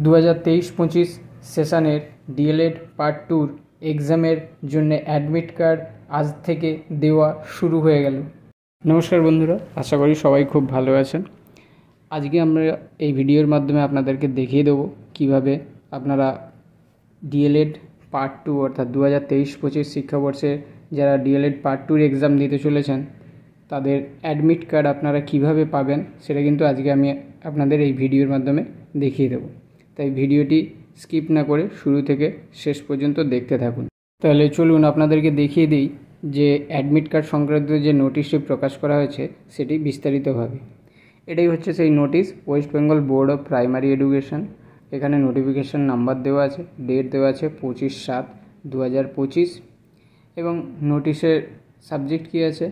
2023-25 সেশনের D.El.Ed part 2 এক্সামের জন্য অ্যাডমিট কার্ড আজ থেকে দেওয়া শুরু হয়ে গেল। নমস্কার বন্ধুরা, আশা করি সবাই খুব ভালো আছেন। আজকে আমরা এই ভিডিওর মাধ্যমে আপনাদেরকে দেখিয়ে দেবো কিভাবে আপনারা ডিএলএড পার্ট 2 অর্থাৎ 2023-25 শিক্ষাবর্ষে যারা ডিএলএড পার্ট 2 এক্সাম দিতে চলেছেন তাদের অ্যাডমিট কার্ড আপনারা কিভাবে পাবেন সেটা কিন্তু আজকে আমি আপনাদের এই ভিডিওর মাধ্যমে দেখিয়ে দেবো। তাই ভিডিওটি স্কিপ না করে শুরু থেকে শেষ পর্যন্ত দেখতে থাকুন। তাহলে চলুন আপনাদেরকে দেখিয়ে দিই যে অ্যাডমিট কার্ড সংক্রান্ত যে নোটিশটি প্রকাশ করা হয়েছে সেটি বিস্তারিতভাবে। এটাই হচ্ছে সেই notice, West Bengal board of primary education. এখানে নোটিফিকেশান নাম্বার দেওয়া আছে, ডেট দেওয়া আছে 25/7/2025 এবং নোটিশের সাবজেক্ট কী আছে,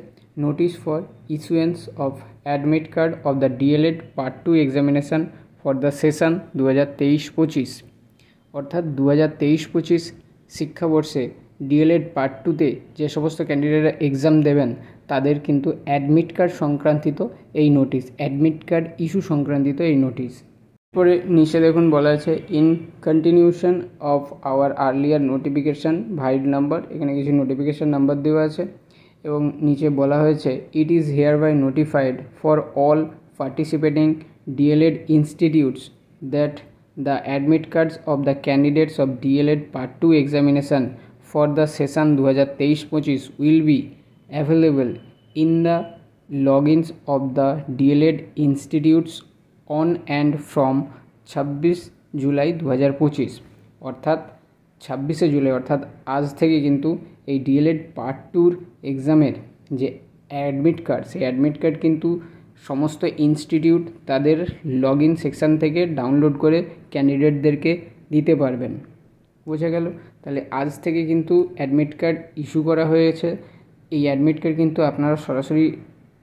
notice for issuance of admit card of the DElEd part 2 examination for the session 2023-25। অর্থাৎ 2023-25 শিক্ষাবর্ষে ডিএলএড পার্ট 2তে যে সমস্ত ক্যান্ডিডেটরা এক্সাম দেবেন তাদের কিন্তু অ্যাডমিট কার্ড সংক্রান্তিত এই নোটিশ, অ্যাডমিট কার্ড ইস্যু সংক্রান্তিত এই নোটিশ। পরে নিচে দেখুন বলা আছে in continuation of our earlier notification vide number, এখানে কিছু নোটিফিকেশান নাম্বার দেওয়া আছে এবং নিচে বলা হয়েছে it is hereby notified for all participating DElEd institutes that the admit cards of the candidates of DLED Part 2 examination for the session 2023-25 will be available in the logins of the DLED institutes on and from 26 July 2025। অর্থাৎ 26শে জুলাই অর্থাৎ আজ থেকে কিন্তু এই D.El.Ed part 2 এক্সামের যে admit card সেই admit card কিন্তু সমস্ত ইনস্টিটিউট তাদের লগ ইন সেকশান থেকে ডাউনলোড করে ক্যান্ডিডেটদেরকে দিতে পারবেন। বোঝা গেল? তাহলে আজ থেকে কিন্তু অ্যাডমিট কার্ড ইস্যু করা হয়েছে। এই অ্যাডমিট কার্ড কিন্তু আপনারা সরাসরি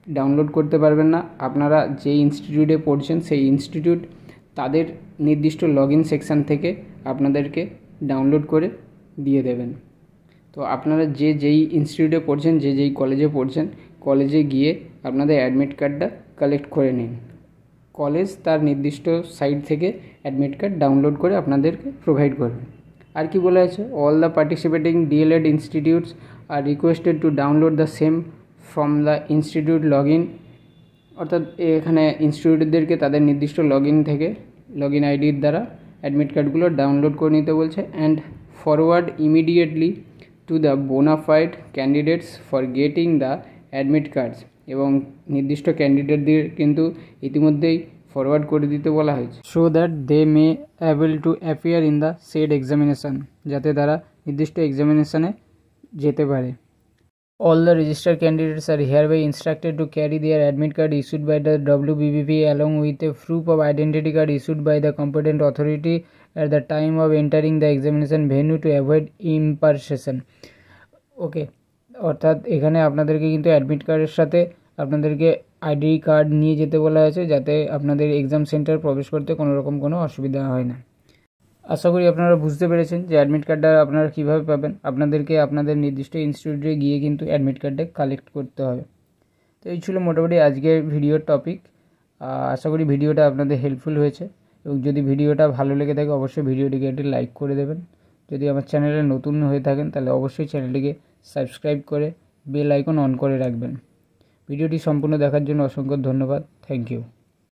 ডাউনলোড করতে পারবেন না, আপনারা যে ইনস্টিটিউটে পড়ছেন সেই ইনস্টিটিউট তাদের নির্দিষ্ট লগ ইন সেকশান থেকে আপনাদেরকে ডাউনলোড করে দিয়ে দেবেন। তো আপনারা যেই ইনস্টিটিউটে পড়ছেন, যেই কলেজে পড়ছেন, কলেজে গিয়ে আপনাদের অ্যাডমিট কার্ডটা কালেক্ট করে নিন। কলেজ তার নির্দিষ্ট সাইট থেকে অ্যাডমিট কার্ড ডাউনলোড করে আপনাদেরকে প্রোভাইড করবে। আর কি বলা আছে, all the participating DElEd institutes are requested to download the same from the institute log in. অর্থাৎ এখানে ইনস্টিটিউটদেরকে তাদের নির্দিষ্ট লগ ইন থেকে লগ ইন আইডির দ্বারা অ্যাডমিট কার্ডগুলো ডাউনলোড করে নিতে বলছে and forward immediately to the bona fide candidates for getting the admit cards. এবং নির্দিষ্ট ক্যান্ডিডেটদের কিন্তু ইতিমধ্যেই ফরওয়ার্ড করে দিতে বলা হয়েছে so that they may able to appear in the said examination, যাতে তারা নির্দিষ্ট এক্সামিনেশানে যেতে পারে। All the registered candidates are hereby instructed to carry their admit card issued by the WBBP along with a proof of identity card issued by the competent authority at the time of entering the examination venue to avoid impersonation. Okay, অর্থাৎ এখানে আপনাদেরকে কিন্তু admit কার্ডের সাথে আপনাদেরকে ID card নিয়ে যেতে বলা হয়েছে যাতে আপনাদের এক্সাম সেন্টার প্রবেশ করতে কোনো রকম কোনো অসুবিধা হয় না। আশা করি আপনারা বুঝতে পেরেছেন যে অ্যাডমিট কার্ডটা আপনারা কীভাবে পাবেন। আপনাদেরকে আপনাদের নির্দিষ্ট ইনস্টিটিউটে গিয়ে কিন্তু অ্যাডমিট কার্ডটা কালেক্ট করতে হবে। তো এই ছিল মোটামুটি আজকের ভিডিওর টপিক। আশা করি ভিডিওটা আপনাদের হেল্পফুল হয়েছে এবং যদি ভিডিওটা ভালো লেগে থাকে অবশ্যই ভিডিওটিকে একটি লাইক করে দেবেন। যদি আমার চ্যানেলে নতুন হয়ে থাকেন তাহলে অবশ্যই চ্যানেলটিকে সাবস্ক্রাইব করে বেল আইকন অন করে রাখবেন। ভিডিওটি সম্পূর্ণ দেখার জন্য অসংখ্য ধন্যবাদ। Thank you.